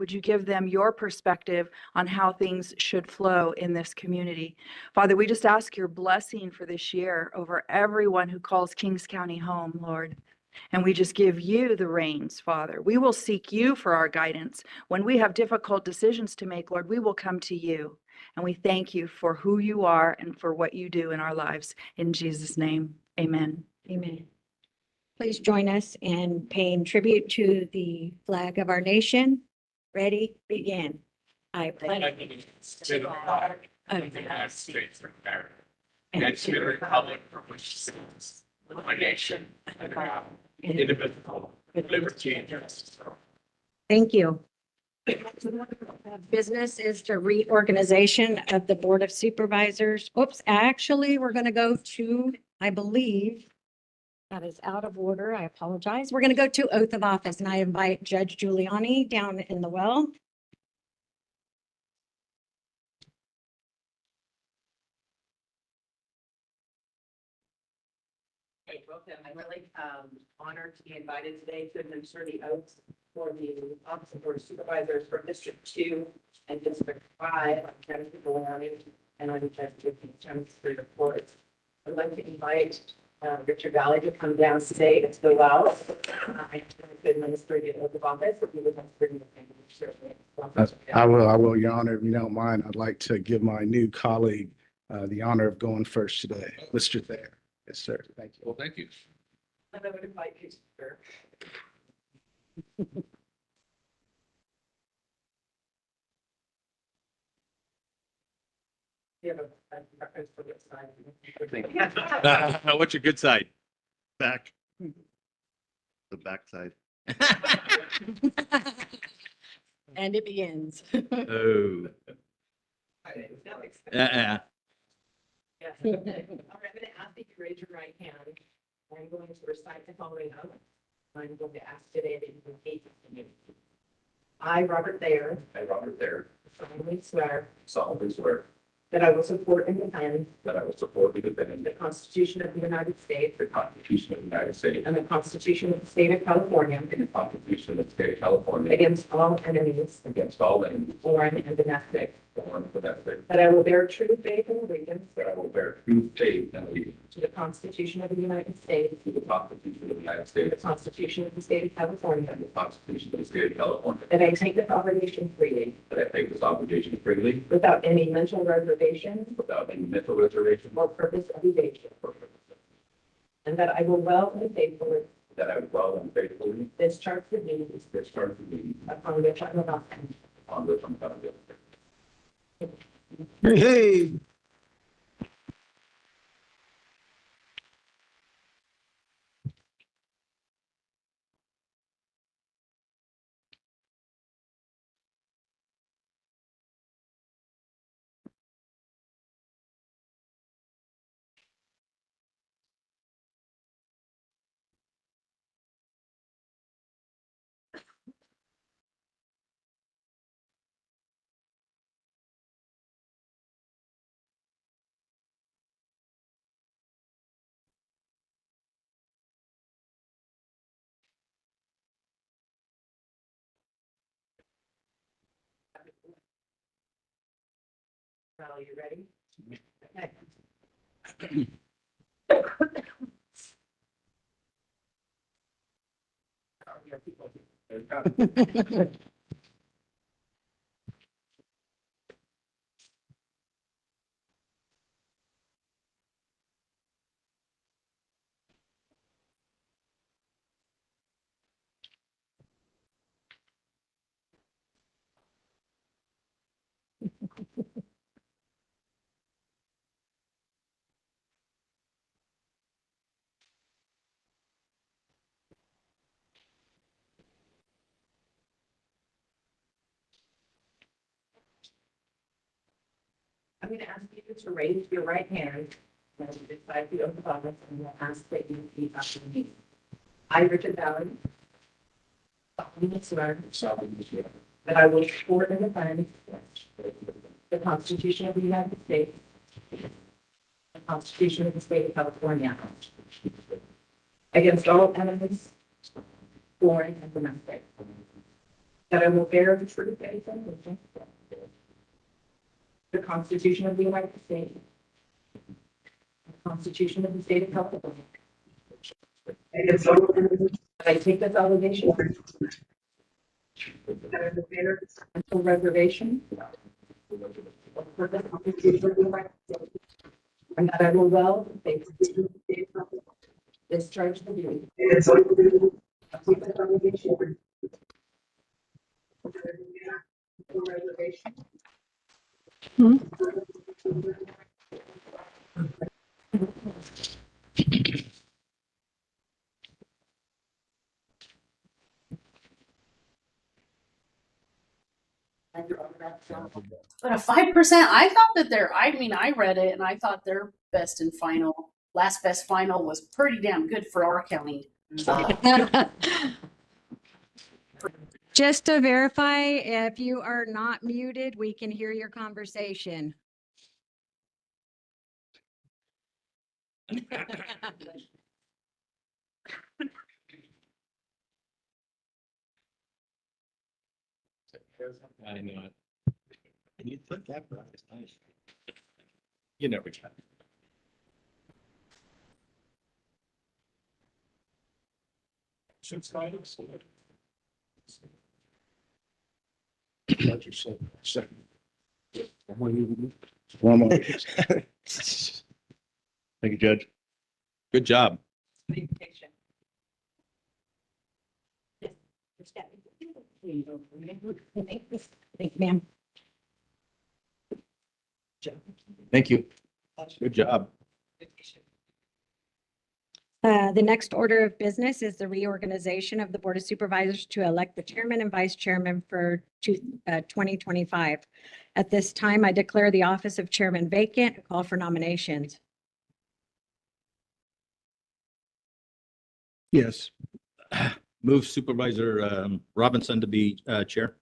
Would you give them your perspective on how things should flow in this community? Father, we just ask your blessing for this year over everyone who calls Kings County home, Lord. And we just give you the reins, Father. We will seek you for our guidance. When we have difficult decisions to make, Lord, we will come to you. And we thank you for who you are and for what you do in our lives. In Jesus' name, amen. Amen. Please join us in paying tribute to the flag of our nation. Ready, begin. I pledge allegiance to the flag of the United States of America and to the republic for which it stands, one nation, under God, indivisible, with liberty and justice. Thank you. Business is the reorganization of the Board of Supervisors. Oops, actually, we're going to go to, I believe, that is out of order. I apologize. We're going to go to oath of office, and I invite Judge Giuliani down in the well. I'm really honored to be invited today to administer the oaths for the Office of Board of Supervisors for District 2 and District 5 of County Supervisors, and I'm Judge Giuliani Superior Court. I'd like to invite Richard Valley to come down today to the well. I administer the oath of office. If you would like to bring the I will, Your Honor. If you don't mind, I'd like to give my new colleague the honor of going first today. Mr. Thayer. Yes, sir. Thank you. Well, thank you. And I would invite you, sir. You have a preference for this side? What's your good side? Back. The backside. And it begins. Oh. Yes. All right, I'm going to ask that you raise your right hand. I'm going to recite the following oath. I'm going to ask today that you repeat after me. I, Robert Thayer, solemnly swear that I will support and defend the Constitution of the United States and the Constitution of the State of California against all enemies, foreign and domestic, that I will bear true faith and allegiance to the Constitution of the United States, the Constitution of the State of California, that I take this obligation freely without any mental reservation or purpose of evasion, and that I will well and faithfully discharge the duties upon which I am about to. Hey. Are you ready? Okay. I'm going to ask you to raise your right hand and recite the oath of office, and we'll ask that you repeat after me. I, Richard Valley, solemnly swear that I will support and defend the Constitution of the United States, the Constitution of the State of California, against all enemies, foreign and domestic, that I will bear the true faith and allegiance to the Constitution of the United States, the Constitution of the State of California. I take this obligation until reservation for the Constitution of the United States, and that I will well and faithfully discharge the duties of the obligation until reservation. But a 5%, I thought that I read it and I thought their last best final was pretty damn good for our county. Just to verify, if you are not muted, we can hear your conversation. I know it. And you put that right, it's nice. You never can. One more. Thank you, Judge. Good job. Thank you, ma'am. Thank you. Good job. The next order of business is the reorganization of the Board of Supervisors to elect the chairman and vice chairman for 2025. At this time, I declare the office of chairman vacant and call for nominations. Yes. Move Supervisor Robinson to be chair.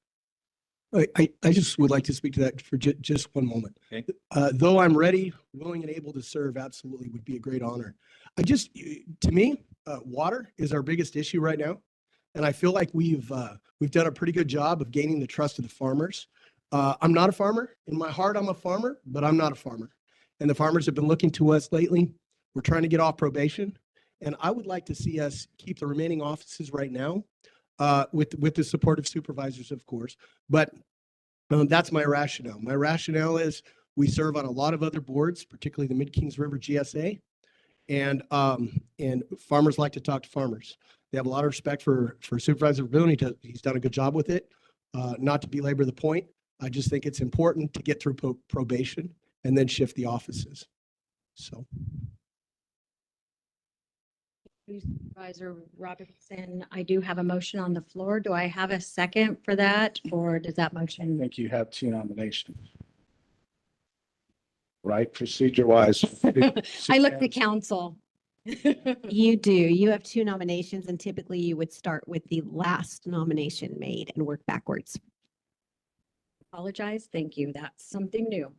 I just would like to speak to that for just one moment. Okay. Though I'm ready, willing and able to serve, absolutely would be a great honor. To me, water is our biggest issue right now. And I feel like we've done a pretty good job of gaining the trust of the farmers. I'm not a farmer. In my heart, I'm a farmer, but I'm not a farmer. And the farmers have been looking to us lately. We're trying to get off probation. And I would like to see us keep the remaining offices right now with the support of supervisors, of course. But that's my rationale. My rationale is we serve on a lot of other boards, particularly the Mid-Kings River GSA. And farmers like to talk to farmers. They have a lot of respect for Supervisor Boone. He's done a good job with it. Not to belabor the point, I just think it's important to get through probation and then shift the offices. So. Supervisor Robertson, I do have a motion on the floor. Do I have a second for that, or does that I motion? think you have 2 nominations. Right, procedure wise. I looked at council. You do. You have 2 nominations, and typically you would start with the last nomination made and work backwards. Apologize. Thank you. That's something new.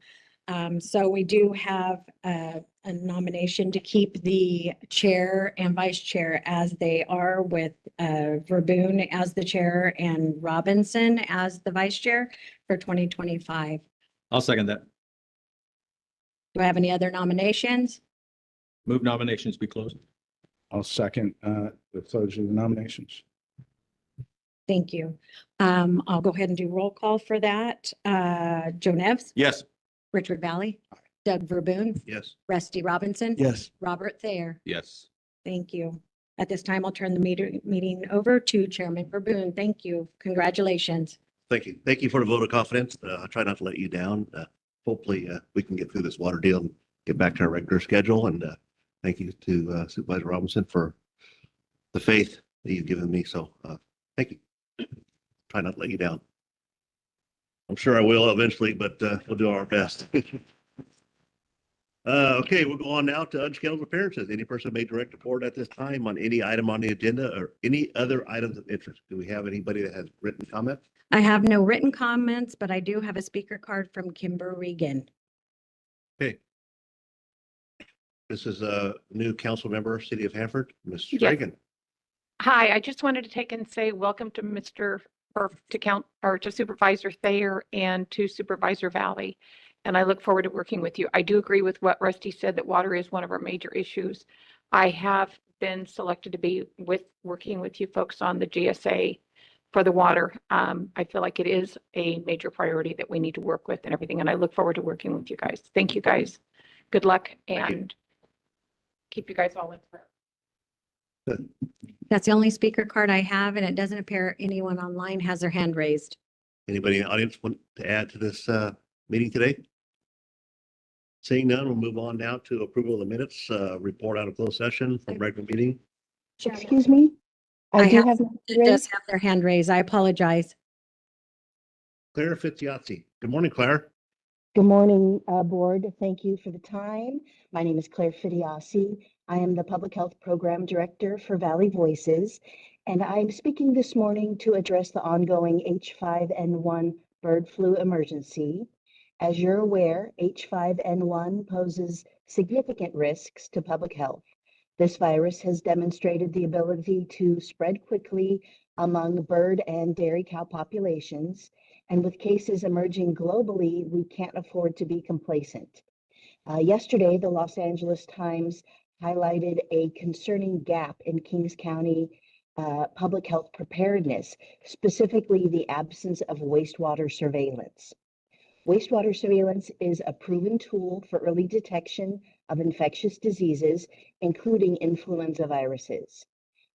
So we do have a nomination to keep the chair and vice chair as they are, with Verboen as the chair and Robinson as the vice chair for 2025. I'll second that. Do I have any other nominations? Move nominations be closed. I'll second the closure of the nominations. Thank you. I'll go ahead and do roll call for that. Joe Nevs, Yes. Richard Valley, Doug Verboen, Yes. Rusty Robinson. Yes. Robert Thayer. Yes. Thank you. At this time, I'll turn the meeting over to Chairman Verboen. Thank you. Congratulations. Thank you. Thank you for the vote of confidence. I try not to let you down. Hopefully, we can get through this water deal and get back to our regular schedule. And thank you to Supervisor Robinson for the faith that you've given me. So thank you. Try not to let you down. I'm sure I will eventually, but we'll do our best. Okay, we'll go on now to unscheduled appearances. Any person may direct report at this time on any item on the agenda or any other items of interest. Do we have anybody that has written comment? I have no written comments, but I do have a speaker card from Kimber Regan. Okay. This is a new council member, City of Hanford, Ms. Yes. Reagan. Hi, I just wanted to take and say welcome to Mr. to Supervisor Thayer and to Supervisor Valley. And I look forward to working with you. I do agree with what Rusty said, that water is one of our major issues. I have been selected to be working with you folks on the GSA for the water. I feel like it is a major priority that we need to work with and everything. And I look forward to working with you guys. Thank you guys. Good luck and keep you guys all in prayer. That's the only speaker card I have, and it doesn't appear anyone online has their hand raised. Anybody in the audience want to add to this meeting today? Seeing none, we'll move on now to approval of the minutes, report out of closed session from regular meeting. Excuse me? I do have. It does have their hand raised. I apologize. Claire Fitziazzi. Good morning, Claire. Good morning, board. Thank you for the time. My name is Claire Fidiassi. I am the Public Health Program Director for Valley Voices, and I'm speaking this morning to address the ongoing H5N1 bird flu emergency. As you're aware, H5N1 poses significant risks to public health. This virus has demonstrated the ability to spread quickly among bird and dairy cow populations, and with cases emerging globally, we can't afford to be complacent. Yesterday, the Los Angeles Times highlighted a concerning gap in Kings County public health preparedness, specifically the absence of wastewater surveillance. Wastewater surveillance is a proven tool for early detection of infectious diseases, including influenza viruses.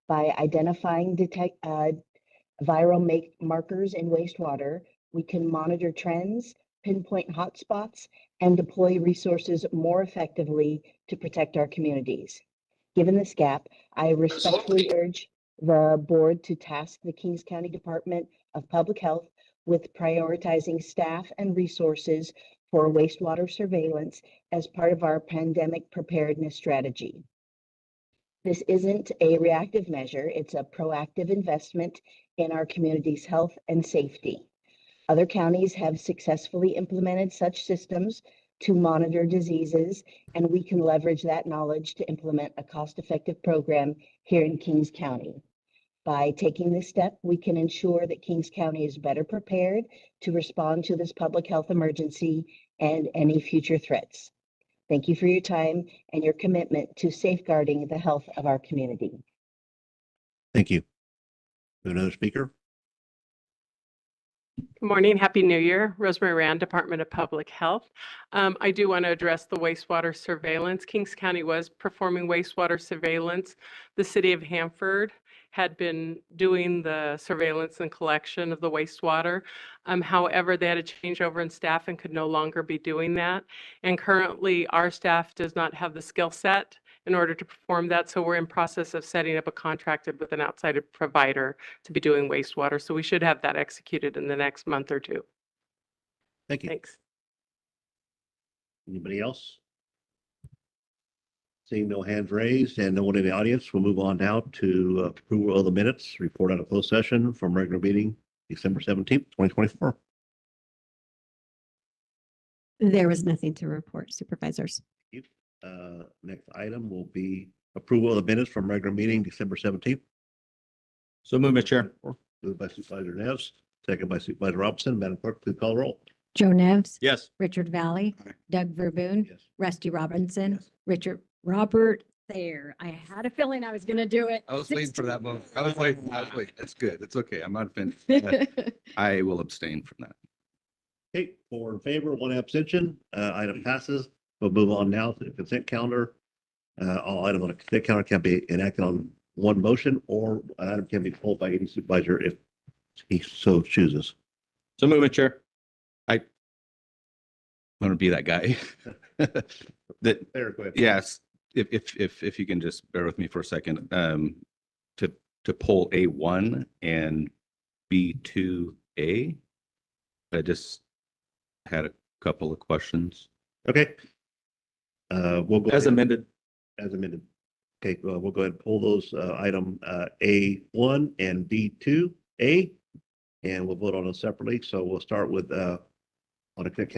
By identifying viral markers in wastewater, we can monitor trends, pinpoint hotspots, and deploy resources more effectively to protect our communities. Given this gap, I respectfully urge the board to task the Kings County Department of Public Health with prioritizing staff and resources for wastewater surveillance as part of our pandemic preparedness strategy. This isn't a reactive measure, it's a proactive investment in our community's health and safety. Other counties have successfully implemented such systems to monitor diseases, and we can leverage that knowledge to implement a cost-effective program here in Kings County. By taking this step, we can ensure that Kings County is better prepared to respond to this public health emergency and any future threats. Thank you for your time and your commitment to safeguarding the health of our community. Thank you. Another speaker? Good morning. Happy New Year. Rosemary Rand, Department of Public Health. I do want to address the wastewater surveillance. Kings County was performing wastewater surveillance. The city of Hanford had been doing the surveillance and collection of the wastewater. However, they had a changeover in staff and could no longer be doing that. And currently, our staff does not have the skill set in order to perform that. So we're in process of setting up a contract with an outside provider to be doing wastewater. So we should have that executed in the next month or two. Thank you. Thanks. Anybody else? Seeing no hands raised and no one in the audience, we'll move on now to approval of the minutes, report out of closed session from regular meeting, December 17th, 2024. There was nothing to report, supervisors. Next item will be approval of the minutes from regular meeting, December 17th. So move, Mr. Chair. Moved by Supervisor Neves, second by Supervisor Robinson. Madam Clerk, please call the roll. Joe Nevs. Yes. Richard Valley. Aye. Doug Verboon. Yes. Rusty Robinson. Yes. Robert Thayer. I had a feeling I was going to do it. I was waiting for that moment. I was waiting. It's good. It's okay. I'm not offended. I will abstain from that. Okay, 4 in favor, 1 abstention. Item passes. We'll move on now to the consent calendar. All items on the consent calendar can be enacted on one motion, or an item can be pulled by any supervisor if he so chooses. So move, Mr. Chair. I want to be that guy. That, There, go ahead. yes, if you can just bear with me for a second, to pull A1 and B2A. I just had a couple of questions. Okay. We'll go As ahead- amended. As amended. Okay, we'll go ahead and pull those item A1 and B2A, and we'll vote on them separately. So we'll start with on a consent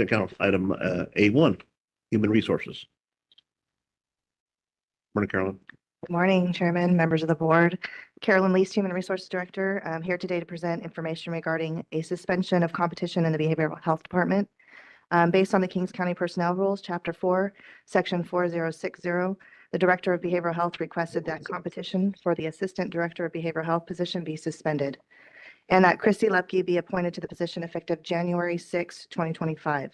count item A1, human resources. Morning, Carolyn. Good morning, Chairman, members of the board. Carolyn Least, Human Resources Director. I'm here today to present information regarding a suspension of competition in the Behavioral Health Department. Based on the Kings County Personnel Rules, Chapter 4, Section 4060, the Director of Behavioral Health requested that competition for the Assistant Director of Behavioral Health position be suspended, and that Christy Lepke be appointed to the position effective January 6, 2025.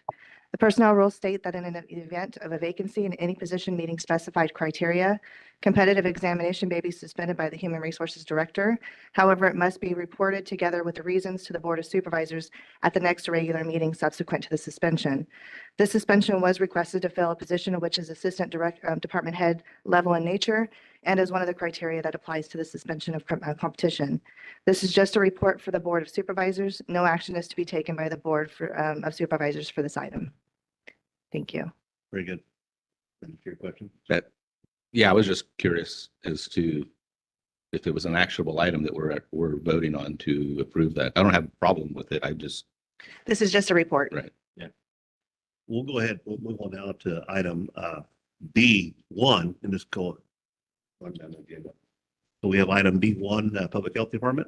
The personnel rules state that in an event of a vacancy in any position meeting specified criteria, competitive examination may be suspended by the Human Resources Director. However, it must be reported together with the reasons to the Board of Supervisors at the next regular meeting subsequent to the suspension. This suspension was requested to fill a position which is Assistant Department Head level in nature and is one of the criteria that applies to the suspension of competition. This is just a report for the Board of Supervisors. No action is to be taken by the Board of Supervisors for this item. Thank you. Very good. Thank you for your question. Yeah, I was just curious as to if it was an actionable item that we're voting on to approve that. I don't have a problem with it. This is just a report. Right. Yeah. We'll go ahead. We'll move on now to item B1 in this code. So we have item B1, Public Health Department.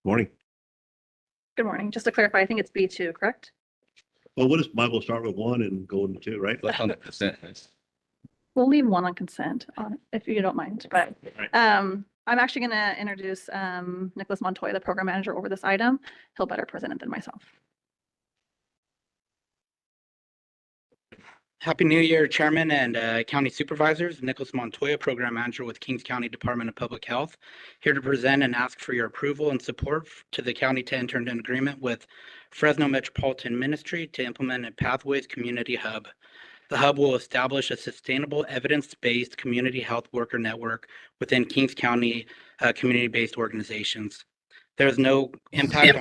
Morning. Good morning. Just to clarify, I think it's B2, correct? Well, might as well start with 1 and go into 2, right? Left on the consent. We'll leave 1 on consent, if you don't mind. But I'm actually going to introduce Nicholas Montoya, the program manager, over this item. He'll better present it than myself. Happy New Year, Chairman and County Supervisors. Nicholas Montoya, Program Manager with Kings County Department of Public Health, here to present and ask for your approval and support to the county to enter into an agreement with Fresno Metropolitan Ministry to implement a Pathways Community Hub. The hub will establish a sustainable, evidence-based community health worker network within Kings County community-based organizations. There is no impact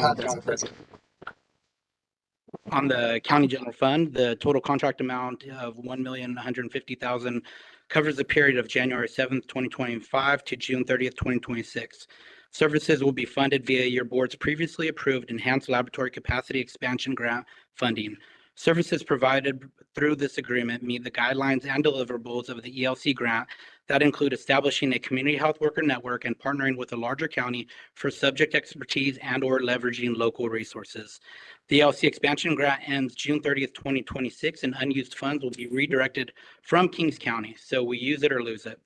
on the county general fund. The total contract amount of $1,150,000 covers the period of January 7th, 2025 to June 30th, 2026. Services will be funded via your board's previously approved Enhanced Laboratory Capacity Expansion Grant funding. Services provided through this agreement meet the guidelines and deliverables of the ELC grant that include establishing a community health worker network and partnering with a larger county for subject expertise and/or leveraging local resources. The ELC expansion grant ends June 30th, 2026, and unused funds will be redirected from Kings County, so we use it or lose it.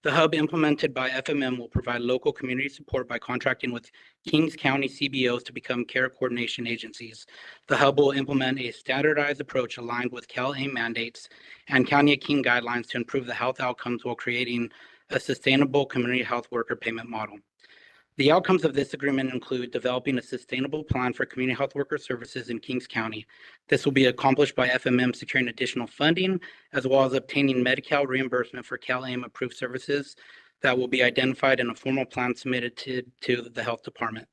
The hub implemented by FMM will provide local community support by contracting with Kings County CBOs to become care coordination agencies. The hub will implement a standardized approach aligned with CalAIM mandates and County of King guidelines to improve the health outcomes while creating a sustainable community health worker payment model. The outcomes of this agreement include developing a sustainable plan for community health worker services in Kings County. This will be accomplished by FMM securing additional funding, as well as obtaining Medi-Cal reimbursement for CalAIM approved services that will be identified in a formal plan submitted to the health department.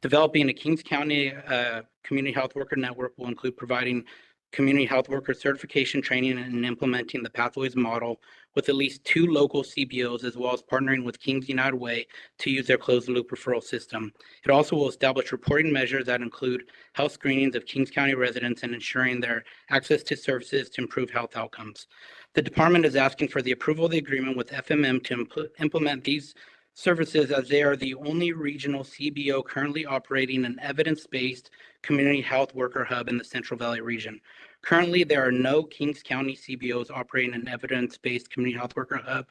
Developing a Kings County community health worker network will include providing community health worker certification training and implementing the Pathways model with at least 2 local CBOs, as well as partnering with Kings United Way to use their closed loop referral system. It also will establish reporting measures that include health screenings of Kings County residents and ensuring their access to services to improve health outcomes. The department is asking for the approval of the agreement with FMM to implement these services, as they are the only regional CBO currently operating an evidence-based community health worker hub in the Central Valley region. Currently, there are no Kings County CBOs operating an evidence-based community health worker hub,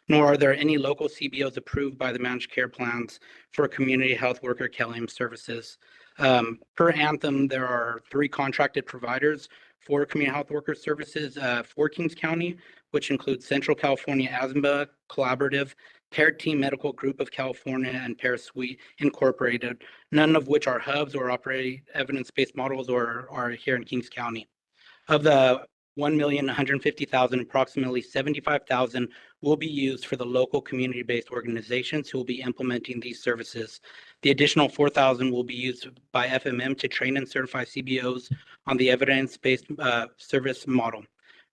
nor are there any local CBOs approved by the managed care plans for community health worker CalAIM services. Per Anthem, there are 3 contracted providers for community health worker services for Kings County, which includes Central California Asthma Collaborative, Care Team Medical Group of California, and Parasuite Incorporated, none of which are hubs or operate evidence-based models or are here in Kings County. Of the $1,150,000, approximately $75,000 will be used for the local community-based organizations who will be implementing these services. The additional $4,000 will be used by FMM to train and certify CBOs on the evidence-based service model.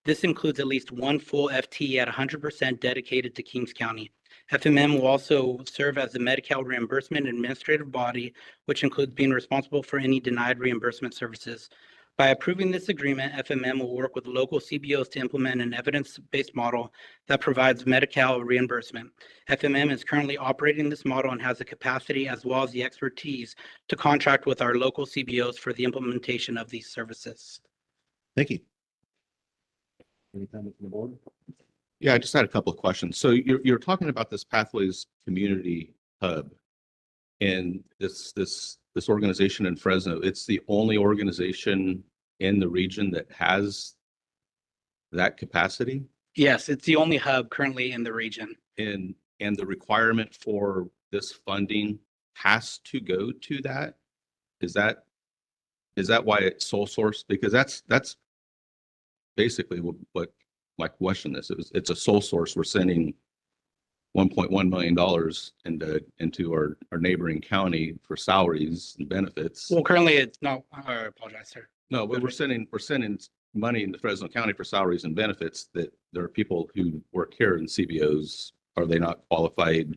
This includes at least 1 full FTE at 100% dedicated to Kings County. FMM will also serve as the Medi-Cal reimbursement administrative body, which includes being responsible for any denied reimbursement services. By approving this agreement, FMM will work with local CBOs to implement an evidence-based model that provides Medi-Cal reimbursement. FMM is currently operating this model and has the capacity as well as the expertise to contract with our local CBOs for the implementation of these services. Thank you. Any comments from the board? Yeah, I just had a couple of questions. So you're talking about this Pathways Community Hub and this organization in Fresno. It's the only organization in the region that has that capacity? Yes, it's the only hub currently in the region. And the requirement for this funding has to go to that? Is that why it's sole source? Because that's basically what my question is. It's a sole source. We're sending $1.1 million into our neighboring county for salaries and benefits. Well, currently it's not, I apologize, sir. No, but we're sending money into Fresno County for salaries and benefits that there are people who work here in CBOs. Are they not qualified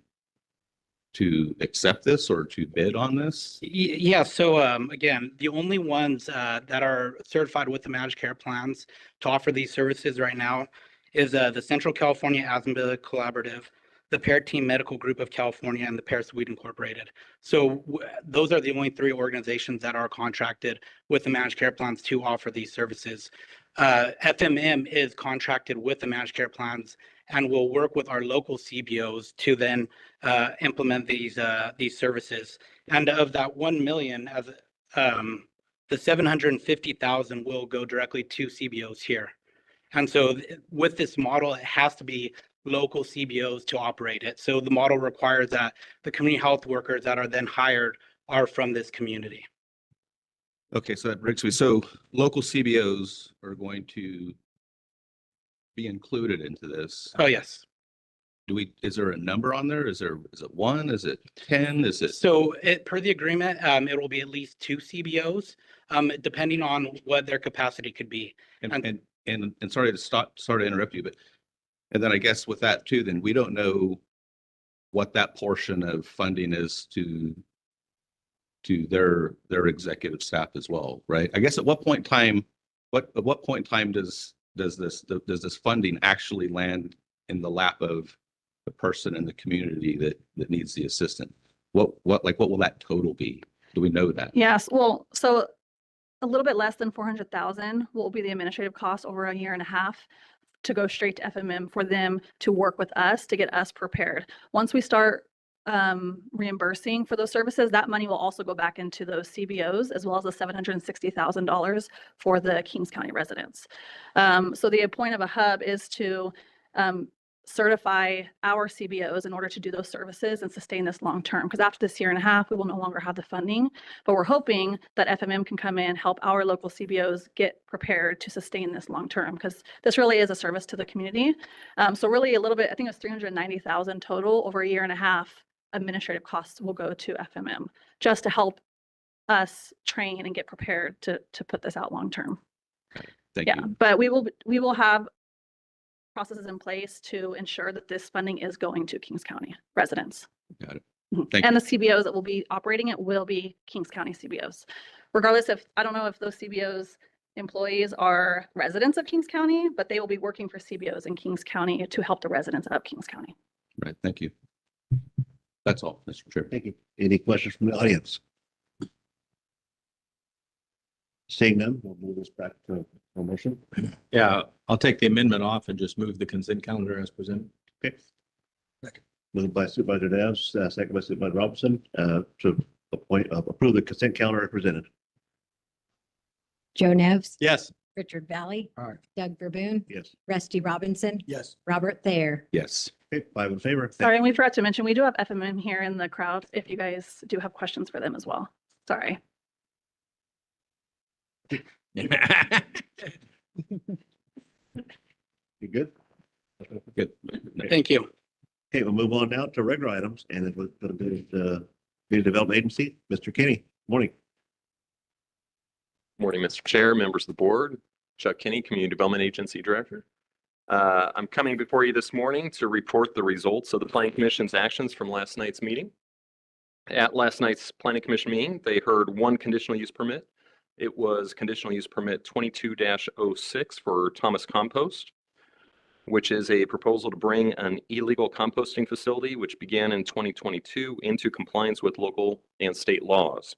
to accept this or to bid on this? Yeah, so again, the only ones that are certified with the managed care plans to offer these services right now is the Central California Asthma Collaborative, the Pear Team Medical Group of California, and the Pear Suite Incorporated. So those are the only three organizations that are contracted with the managed care plans to offer these services. FMM is contracted with the managed care plans and will work with our local CBOs to then implement these services. And of that 1 million, as the 750,000 will go directly to CBOs here. And so with this model, it has to be local CBOs to operate it. So the model requires that the community health workers that are then hired are from this community. Okay, so that brings me, so local CBOs are going to be included into this. Oh, yes. Is there a number on there? Is it 1? Is it 10? Is it? So per the agreement, it will be at least 2 CBOs, depending on what their capacity could be. And sorry to interrupt you, but, and then I guess with that too, then we don't know what that portion of funding is to their executive staff as well, right? I guess at what point in time, does this funding actually land in the lap of the person in the community that needs the assistance? What will that total be? Do we know that? Yes, well, so a little bit less than 400,000 will be the administrative cost over a year and a half to go straight to FMM for them to work with us to get us prepared. Once we start reimbursing for those services, that money will also go back into those CBOs as well as the $760,000 for the Kings County residents. So the point of a hub is to certify our CBOs in order to do those services and sustain this long term. Because after this year and a half, we will no longer have the funding, but we're hoping that FMM can come in, help our local CBOs get prepared to sustain this long term, because this really is a service to the community. So really a little bit, I think it was 390,000 total over a year and a half. Administrative costs will go to FMM just to help us train and get prepared to put this out long term. Thank you. But we will have processes in place to ensure that this funding is going to Kings County residents. Got it. And the CBOs that will be operating it will be Kings County CBOs. Regardless if, I don't know if those CBOs employees are residents of Kings County, but they will be working for CBOs in Kings County to help the residents of Kings County. Right, thank you. That's all, Mr. Chair. Thank you. Any questions from the audience? Seeing none, we'll move this back to a motion. Yeah, I'll take the amendment off and just move the consent calendar as presented. Okay. Moved by Supervisor Davis, second by Supervisor Robinson, to approve the consent calendar as presented. Joe Nevs. Yes. Richard Valley. All right. Doug Verboon. Yes. Rusty Robinson. Yes. Robert Thayer. Yes. Okay, 5 in favor. Sorry, and we forgot to mention, we do have FMM here in the crowd if you guys do have questions for them as well. Sorry. You good? Good. Thank you. Okay, we'll move on now to regular items, and then we're going to go to the Community Development Agency. Mr. Kenny, morning. Morning, Mr. Chair, members of the board. Chuck Kinney, Community Development Agency Director. I'm coming before you this morning to report the results of the Planning Commission's actions from last night's meeting. At last night's Planning Commission meeting, they heard one conditional use permit It was conditional use permit 22-06 for Thomas Compost, which is a proposal to bring an illegal composting facility, which began in 2022, into compliance with local and state laws.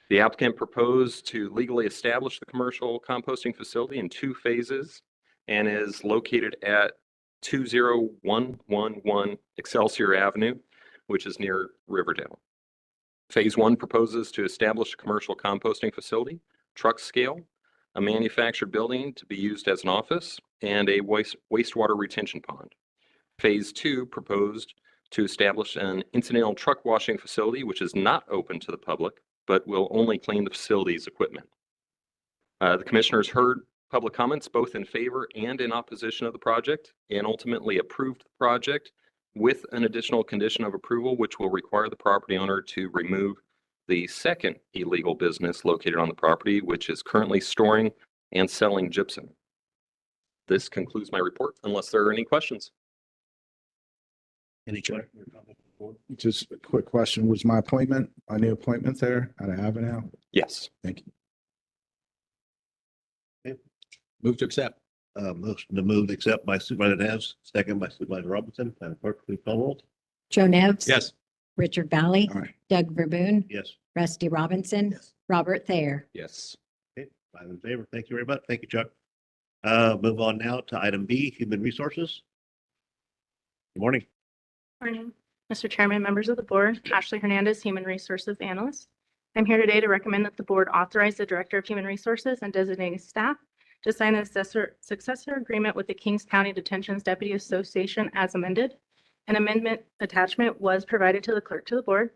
The applicant proposed to legally establish the commercial composting facility in 2 phases and is located at 20111 Excelsior Avenue, which is near Riverdale. Phase 1 proposes to establish a commercial composting facility, truck scale, a manufactured building to be used as an office, and a wastewater retention pond. Phase 2 proposed to establish an incidental truck washing facility, which is not open to the public, but will only clean the facility's equipment. The commissioners heard public comments both in favor and in opposition of the project, and ultimately approved the project with an additional condition of approval, which will require the property owner to remove the second illegal business located on the property, which is currently storing and selling gypsum. This concludes my report, unless there are any questions. Any questions? Just a quick question. Was my new appointment there? I have it now. Yes. Thank you. Move to accept. Motion to move accept by Supervisor Neves, second by Supervisor Robinson. Madam Clerk, please call roll. Joe Nevs. Yes. Richard Valley. All right. Doug Verboon. Yes. Rusty Robinson. Robert Thayer. Yes. Okay, 5 in favor. Thank you very much. Thank you, Chuck. Move on now to item B, Human Resources. Good morning. Morning, Mr. Chairman, members of the board. Ashley Hernandez, Human Resources Analyst. I'm here today to recommend that the board authorize the Director of Human Resources and designated staff to sign the successor agreement with the Kings County Detentions Deputy Association as amended. An amendment attachment was provided to the clerk to the board.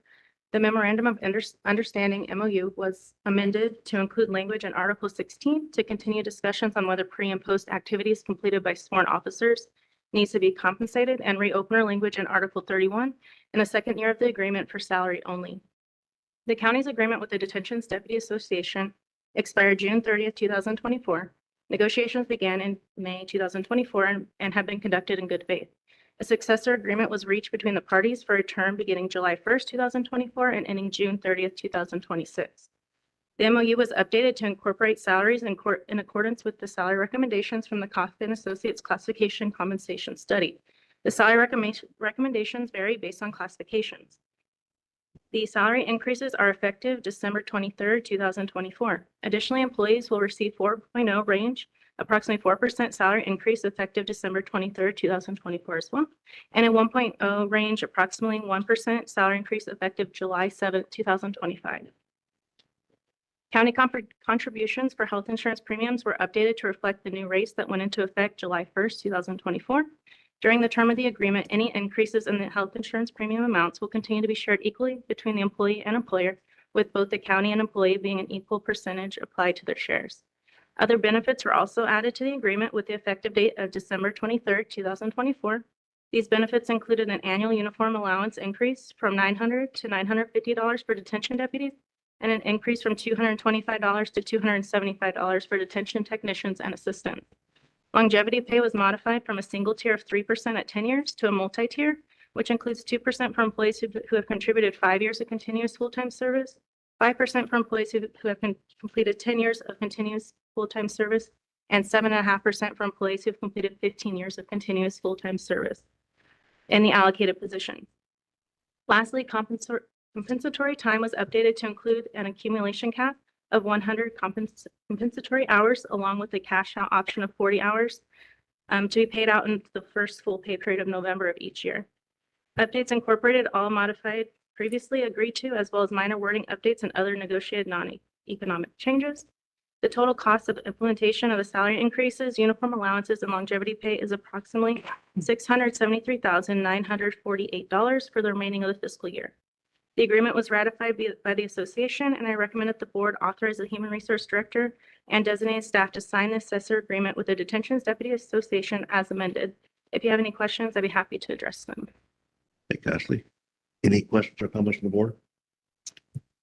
The Memorandum of Understanding MOU was amended to include language in Article 16 to continue discussions on whether pre and post activities completed by sworn officers needs to be compensated, and reopener language in Article 31 in the second year of the agreement for salary only. The county's agreement with the Detentions Deputy Association expired June 30th, 2024. Negotiations began in May 2024 and have been conducted in good faith. A successor agreement was reached between the parties for a term beginning July 1st, 2024 and ending June 30th, 2026. The MOU was updated to incorporate salaries in accordance with the salary recommendations from the Kaufman Associates Classification Compensation Study. The salary recommendations vary based on classifications. The salary increases are effective December 23rd, 2024. Additionally, employees will receive 4.0 range, approximately 4% salary increase effective December 23rd, 2024 as well, and a 1.0 range, approximately 1% salary increase effective July 7th, 2025. County contributions for health insurance premiums were updated to reflect the new rates that went into effect July 1st, 2024. During the term of the agreement, any increases in the health insurance premium amounts will continue to be shared equally between the employee and employer, with both the county and employee being an equal percentage applied to their shares. Other benefits were also added to the agreement with the effective date of December 23rd, 2024. These benefits included an annual uniform allowance increase from $900 to $950 for detention deputies, and an increase from $225 to $275 for detention technicians and assistants. Longevity pay was modified from a single tier of 3% at 10 years to a multi-tier, which includes 2% for employees who have contributed 5 years of continuous full-time service, 5% for employees who have completed 10 years of continuous full-time service, and 7.5% for employees who have completed 15 years of continuous full-time service in the allocated position. Lastly, compensatory time was updated to include an accumulation cap of 100 compensatory hours, along with a cash out option of 40 hours to be paid out in the first full pay period of November of each year. Updates incorporated all modified previously agreed to, as well as minor wording updates and other negotiated non-economic changes. The total cost of implementation of the salary increases, uniform allowances, and longevity pay is approximately $673,948 for the remaining of the fiscal year. The agreement was ratified by the association, and I recommend that the board authorize the Human Resource Director and designated staff to sign the successor agreement with the Detentions Deputy Association as amended. If you have any questions, I'd be happy to address them. Thank you, Ashley. Any questions or comments from the board?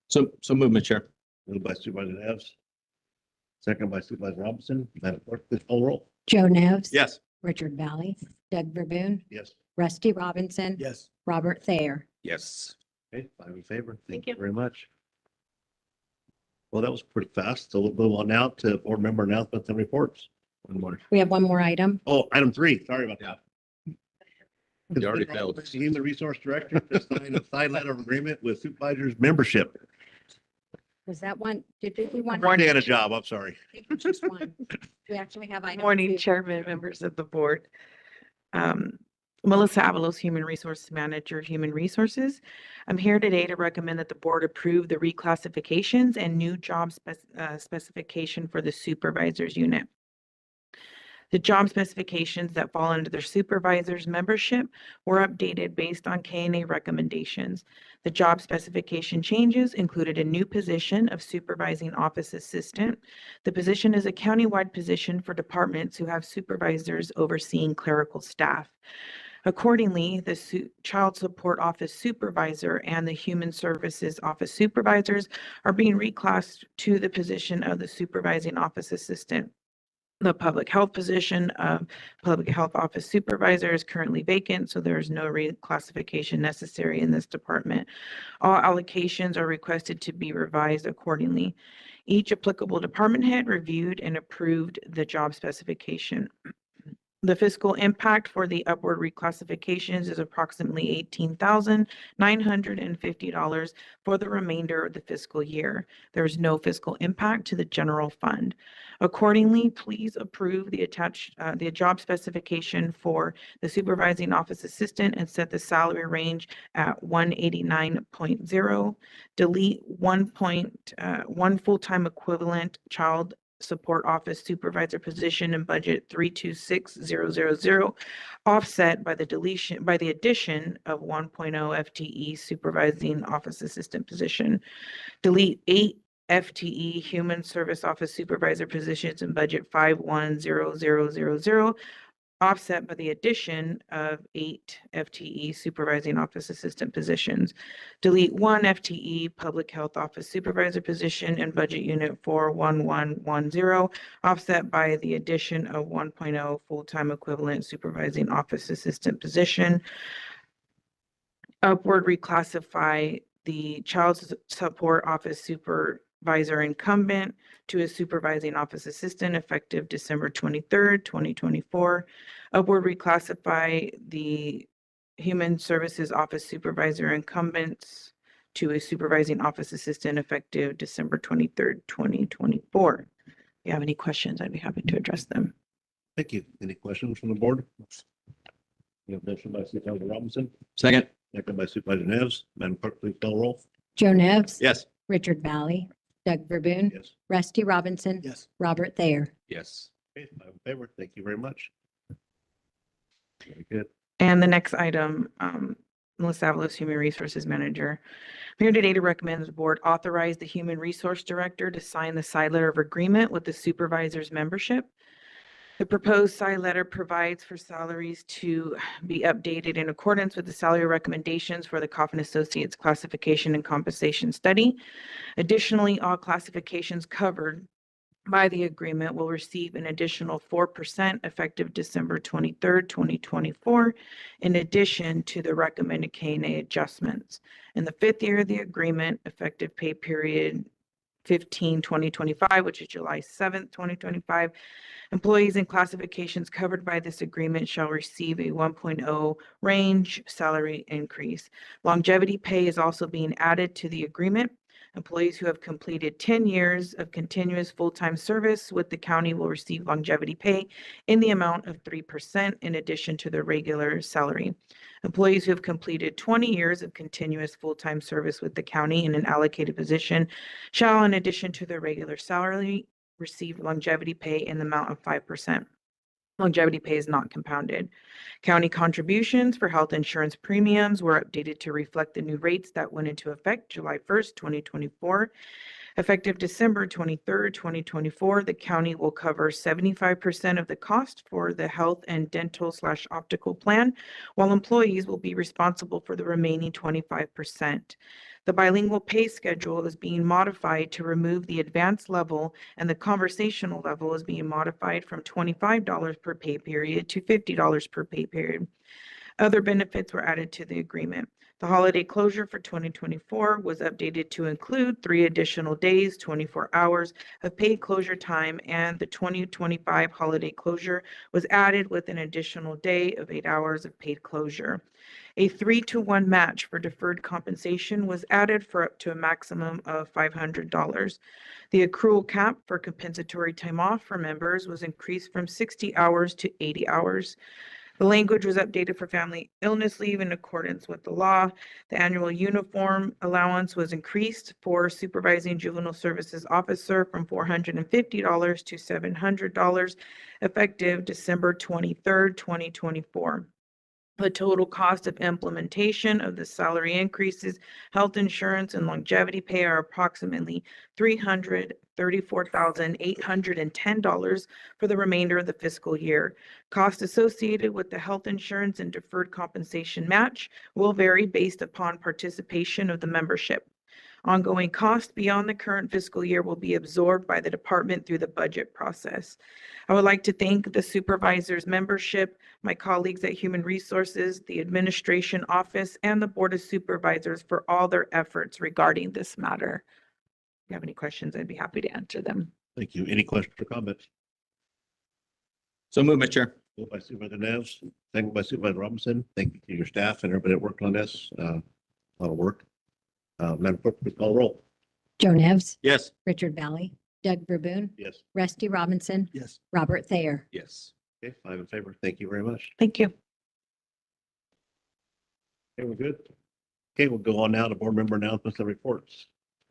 So move, Mr. Chair. Moved by Supervisor Neves, second by Supervisor Robinson. Madam Clerk, please call roll. Joe Nevs. Yes. Richard Valley. Doug Verboon. Yes. Rusty Robinson. Yes. Robert Thayer. Yes. Okay, 5 in favor. Thank you. Very much. Well, that was pretty fast. So we'll move on now to board member announcements and reports. One more. We have one more item. Oh, item 3. Sorry about that. You already failed. Human Resource Director to sign a side letter of agreement with supervisors membership. Was that one? Did we want? Friday had a job. I'm sorry. Just one. We actually have item Morning, two. Chairman, members of the board. Melissa Avalos, Human Resources Manager, Human Resources. I'm here today to recommend that the board approve the reclassifications and new job specification for the supervisors unit. The job specifications that fall under their supervisor's membership were updated based on KNA recommendations. The job specification changes included a new position of supervising office assistant. The position is a countywide position for departments who have supervisors overseeing clerical staff. Accordingly, the Child Support Office Supervisor and the Human Services Office Supervisors are being reclassed to the position of the Supervising Office Assistant. The public health position of public health office supervisor is currently vacant, so there is no reclassification necessary in this department. All allocations are requested to be revised accordingly. Each applicable department head reviewed and approved the job specification. The fiscal impact for the upward reclassifications is approximately $18,950 for the remainder of the fiscal year. There is no fiscal impact to the general fund. Accordingly, please approve the job specification for the supervising office assistant and set the salary range at 189.0. Delete 1 full-time equivalent child support office supervisor position in budget 326000, offset by the addition of 1.0 FTE supervising office assistant position. Delete 8 FTE human service office supervisor positions in budget 510000, offset by the addition of 8 FTE supervising office assistant positions. Delete 1 FTE public health office supervisor position in budget unit 41110, offset by the addition of 1.0 full-time equivalent supervising office assistant position. Upward reclassify the child support office supervisor incumbent to a supervising office assistant effective December 23rd, 2024. Upward reclassify the human services office supervisor incumbents to a supervising office assistant effective December 23rd, 2024. If you have any questions, I'd be happy to address them. Thank you. Any questions from the board? You have motion by Supervisor Robinson, Second. second by Supervisor Neves. Madam Clerk, please call the roll. Joe Nevs. Yes. Richard Valley. Doug Verboon. Yes. Rusty Robinson. Yes. Robert Thayer. Yes. Okay, I'm in favor. Thank you very much. Very good. And the next item, Melissa Avalos, Human Resources Manager. I'm here today to recommend the board authorize the Human Resource Director to sign the side letter of agreement with the supervisor's membership. The proposed side letter provides for salaries to be updated in accordance with the salary recommendations for the Coffin Associates Classification and Compensation Study. Additionally, all classifications covered by the agreement will receive an additional 4% effective December 23rd, 2024, in addition to the recommended KNA adjustments. In the 5th year of the agreement, effective pay period 15/2025, which is July 7th, 2025, employees in classifications covered by this agreement shall receive a 1.0 range salary increase. Longevity pay is also being added to the agreement. Employees who have completed 10 years of continuous full-time service with the county will receive longevity pay in the amount of 3% in addition to their regular salary. Employees who have completed 20 years of continuous full-time service with the county in an allocated position shall, in addition to their regular salary, receive longevity pay in the amount of 5%. Longevity pay is not compounded. County contributions for health insurance premiums were updated to reflect the new rates that went into effect July 1st, 2024. Effective December 23rd, 2024, the county will cover 75% of the cost for the health and dental/optical plan, while employees will be responsible for the remaining 25%. The bilingual pay schedule is being modified to remove the advanced level, and the conversational level is being modified from $25 per pay period to $50 per pay period. Other benefits were added to the agreement. The holiday closure for 2024 was updated to include 3 additional days, 24 hours of paid closure time, and the 2025 holiday closure was added with an additional day of 8 hours of paid closure. A 3-to-1 match for deferred compensation was added for up to a maximum of $500. The accrual cap for compensatory time off for members was increased from 60 hours to 80 hours. The language was updated for family illness leave in accordance with the law. The annual uniform allowance was increased for supervising juvenile services officer from $450 to $700 effective December 23rd, 2024. The total cost of implementation of the salary increases, health insurance, and longevity pay are approximately $334,810 for the remainder of the fiscal year. Costs associated with the health insurance and deferred compensation match will vary based upon participation of the membership. Ongoing costs beyond the current fiscal year will be absorbed by the department through the budget process. I would like to thank the supervisors membership, my colleagues at Human Resources, the administration office, and the Board of Supervisors for all their efforts regarding this matter. If you have any questions, I'd be happy to answer them. Thank you. Any questions or comments? So move, Mr. Chair. Moved by Supervisor Neves, second by Supervisor Robinson. Thank you to your staff and everybody that worked on this. A lot of work. Madam Clerk, please call the roll. Joe Nevs, Yes. Richard Valley, Doug Verboon, Yes. Rusty Robinson, Yes. Robert Thayer. Yes. Okay, 5 in favor. Thank you very much. Thank you. Okay, we're good. Okay, we'll go on now to board member announcements and reports.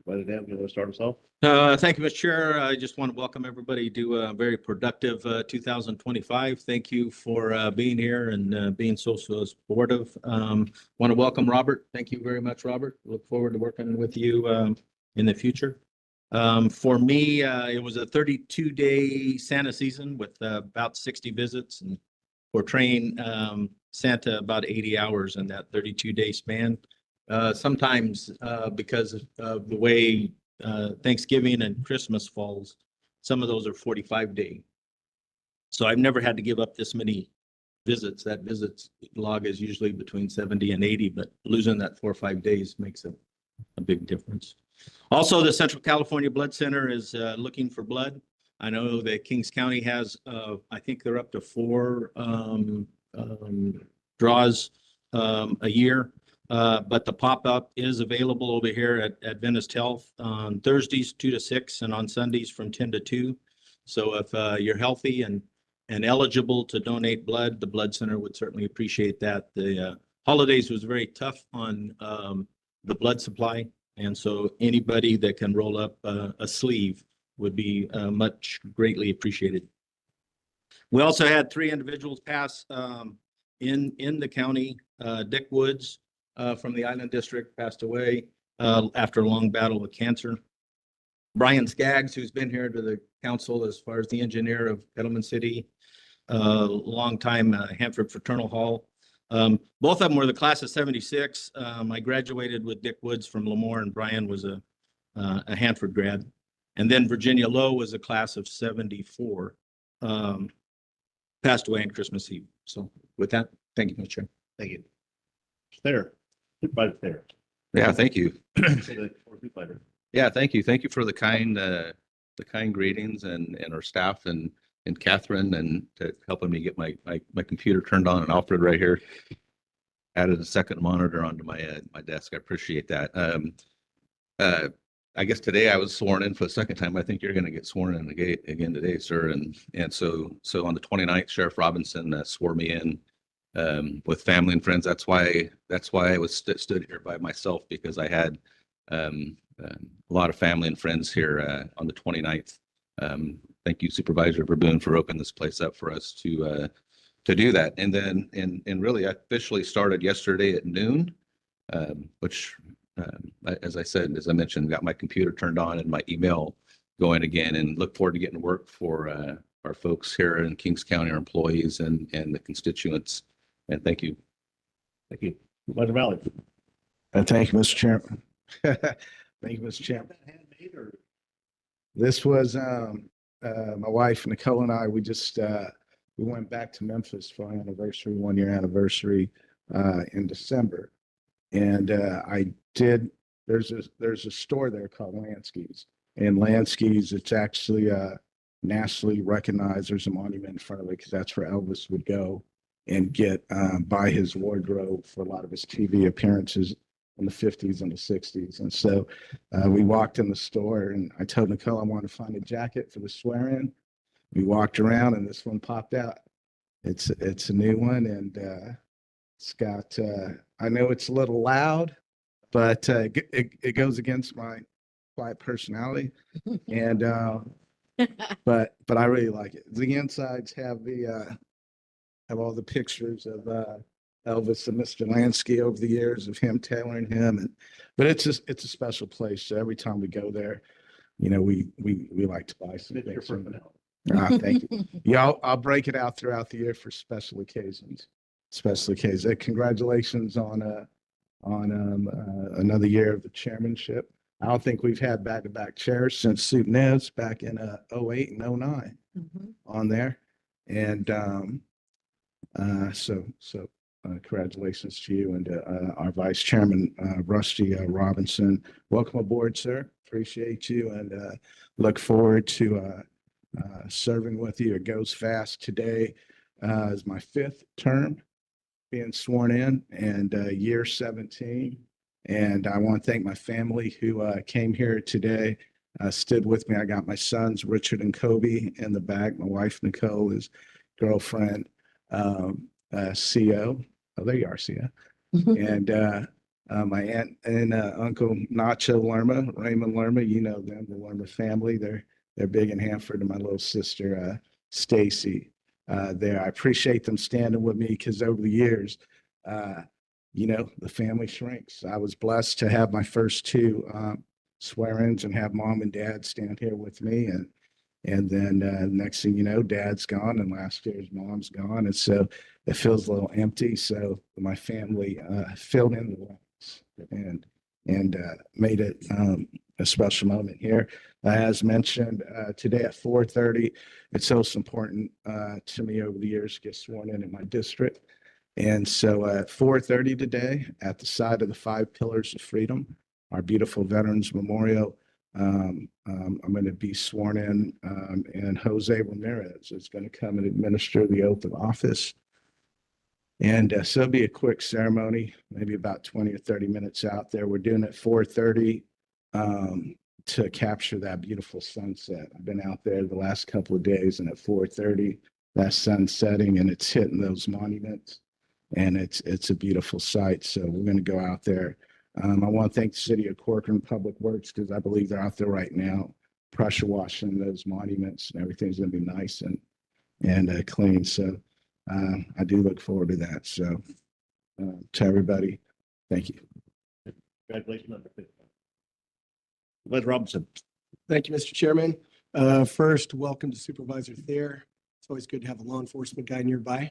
By the Dan, you want to start us off? Thank you, Mr. Chair. I just want to welcome everybody to a very productive 2025. Thank you for being here and being so supportive. Want to welcome Robert. Thank you very much, Robert. Look forward to working with you in the future. For me, it was a 32-day Santa season with about 60 visits and portraying Santa about 80 hours in that 32-day span. Sometimes because of the way Thanksgiving and Christmas falls, some of those are 45-day. So I've never had to give up this many visits. That visits log is usually between 70 and 80, but losing that 4 or 5 days makes a big difference. Also, the Central California Blood Center is looking for blood. I know that Kings County has, I think they're up to 4 draws a year. But the pop-up is available over here at Adventist Health on Thursdays 2 to 6 and on Sundays from 10 to 2. So if you're healthy and eligible to donate blood, the Blood Center would certainly appreciate that. The holidays was very tough on the blood supply. And so anybody that can roll up a sleeve would be much greatly appreciated. We also had 3 individuals pass in the county. Dick Woods, from the Island District, passed away after a long battle with cancer. Brian Skaggs, who's been here to the council as far as the engineer of Kettleman City, longtime Hanford Fraternal Hall. Both of them were the class of 76. I graduated with Dick Woods from Lemoore, and Brian was a Hanford grad. And then Virginia Lowe was a class of 74. Passed away on Christmas Eve. So with that, thank you, Mr. Chair. Thank you. There. Supervisor there. Yeah, thank you. Yeah, thank you. Thank you for the kind greetings and our staff and Catherine and to helping me get my computer turned on and Alfred right here. Added a second monitor onto my desk. I appreciate that. I guess today I was sworn in for the second time. I think you're going to get sworn in again today, sir. And so on the 29th, Sheriff Robinson swore me in with family and friends. That's why I was stood here by myself, because I had a lot of family and friends here on the 29th. Thank you, Supervisor Verboon, for opening this place up for us to do that. And then and really I officially started yesterday at noon, which as I mentioned, got my computer turned on and my email going again, and look forward to getting to work for our folks here in Kings County, our employees and the constituents. And thank you. Thank you. Supervisor Valley. Thank you, Mr. Chairman. Thank you, Mr. Chairman. This was my wife Nicole and I. We just we went back to Memphis for our anniversary, 1-year anniversary in December. And there's a store there called Lansky's. And Lansky's, it's actually nationally recognized. There's a monument in front of it because that's where Elvis would go and buy his wardrobe for a lot of his TV appearances in the 50s and the 60s. And so we walked in the store and I told Nicole I wanted to find a jacket for the swear-in. We walked around and this one popped out. It's a new one, and it's got, I know it's a little loud, but it goes against my quiet personality. And but I really like it. The insides have all the pictures of Elvis and Mr. Lansky over the years of him tailoring him. But it's a special place. So every time we go there, you know, we like to buy some things. Thank you. Yeah, I'll break it out throughout the year for special occasions. Congratulations on another year of the chairmanship. I don't think we've had back-to-back chairs since Suit Nez back in 08 and 09 on there. And congratulations to you and our vice chairman, Rusty Robinson. Welcome aboard, sir. Appreciate you and look forward to serving with you. It goes fast. Today is my 5th term being sworn in, and year 17. And I want to thank my family who came here today, stood with me. I got my sons, Richard and Kobe, in the back. My wife, Nicole, his girlfriend, CO. Oh, there you are, CO. And my aunt and uncle Nacho Lerma, Raymond Lerma. You know them, the Lerma family. They're big in Hanford, and my little sister, Stacy, there. I appreciate them standing with me because over the years, you know, the family shrinks. I was blessed to have my first 2 swear-ins and have mom and dad stand here with me. And then next thing you know, dad's gone and last year's mom's gone. And so it feels a little empty. So my family filled in the blanks and made it a special moment here. As mentioned, today at 4:30, it's also important to me over the years to get sworn in my district. And so at 4:30 today, at the side of the 5 Pillars of Freedom, our beautiful Veterans Memorial, I'm going to be sworn in, and Jose Ramirez is going to come and administer the oath of office. And so it'll be a quick ceremony, maybe about 20 or 30 minutes out there. We're doing it at 4:30 to capture that beautiful sunset. I've been out there the last couple of days, and at 4:30, that sun's setting and it's hitting those monuments. And it's a beautiful sight. So we're going to go out there. I want to thank the City of Corcoran Public Works because I believe they're out there right now pressure washing those monuments, and everything's going to be nice and clean. So I do look forward to that. So to everybody, thank you. Congratulations. Supervisor Robinson. Thank you, Mr. Chairman. First, welcome to Supervisor Thayer. It's always good to have a law enforcement guy nearby.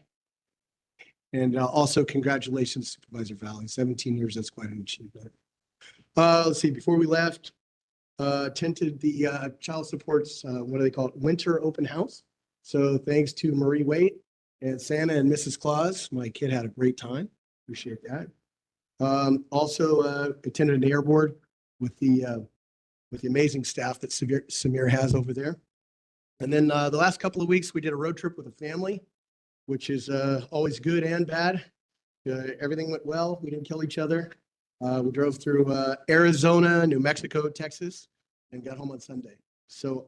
And also congratulations, Supervisor Valley. 17 years, that's quite an achievement. Let's see, before we left, attended the child support's, what do they call it, winter open house. So thanks to Marie Waite and Santa and Mrs. Claus, my kid had a great time. Appreciate that. Also attended an air board with the amazing staff that Samir has over there. And then the last couple of weeks, we did a road trip with a family, which is always good and bad. Everything went well. We didn't kill each other. We drove through Arizona, New Mexico, Texas, and got home on Sunday. So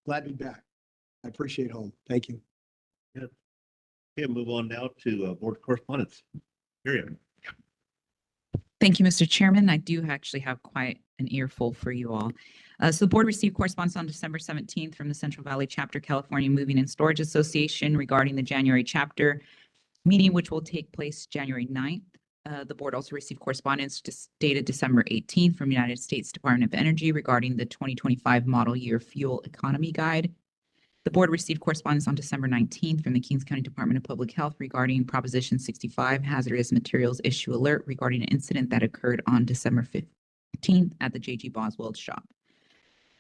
glad to be back. I appreciate home. Thank you. Yeah. Okay, move on now to board correspondence. Miriam. Thank you, Mr. Chairman. I do actually have quite an earful for you all. So the board received correspondence on December 17th from the Central Valley Chapter California Moving and Storage Association regarding the January chapter meeting, which will take place January 9th. The board also received correspondence dated December 18th from United States Department of Energy regarding the 2025 model year fuel economy guide. The board received correspondence on December 19th from the Kings County Department of Public Health regarding Proposition 65 hazardous materials issue alert regarding an incident that occurred on December 15th at the J.G. Boswell shop.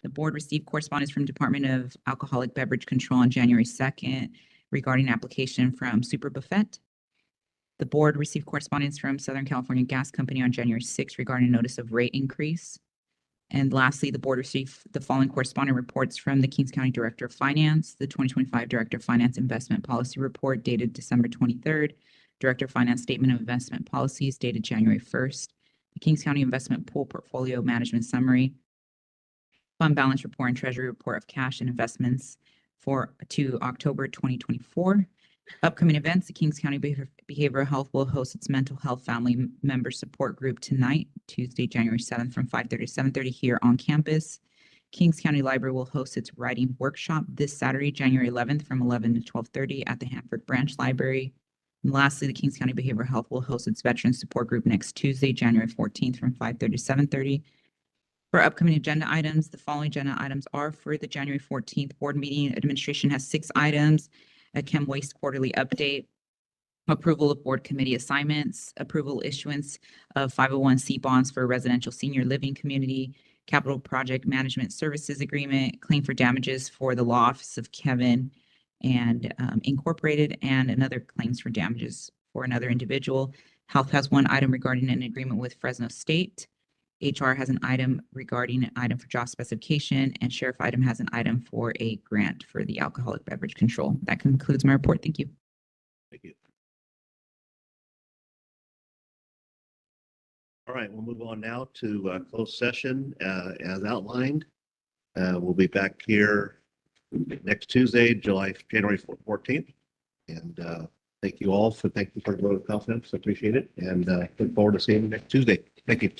The board received correspondence from Department of Alcoholic Beverage Control on January 2nd regarding application from Super Buffet. The board received correspondence from Southern California Gas Company on January 6th regarding notice of rate increase. And lastly, the board received the following corresponding reports from the Kings County Director of Finance, the 2025 Director of Finance Investment Policy Report dated December 23rd, Director of Finance Statement of Investment Policies dated January 1st, the Kings County Investment Pool Portfolio Management Summary, Fund Balance Report and Treasury Report of Cash and Investments to October 2024. Upcoming events, the Kings County Behavioral Health will host its mental health family member support group tonight, Tuesday, January 7th from 5:30 to 7:30 here on campus. Kings County Library will host its writing workshop this Saturday, January 11th from 11 to 12:30 at the Hanford Branch Library. And lastly, the Kings County Behavioral Health will host its Veterans Support Group next Tuesday, January 14th from 5:30 to 7:30. For upcoming agenda items, the following agenda items are for the January 14th board meeting. Administration has 6 items. A Chem Waste quarterly update, approval of board committee assignments, approval issuance of 501c bonds for residential senior living community, capital project management services agreement, claim for damages for the law office of Kevin and Incorporated, and another claims for damages for another individual. Health has 1 item regarding an agreement with Fresno State. HR has an item regarding an item for job specification, and sheriff item has an item for a grant for the alcoholic beverage control. That concludes my report. Thank you. Thank you. All right, we'll move on now to closed session as outlined. We'll be back here next Tuesday, January 14th. And thank you for the vote of confidence. I appreciate it. And look forward to seeing you next Tuesday. Thank you.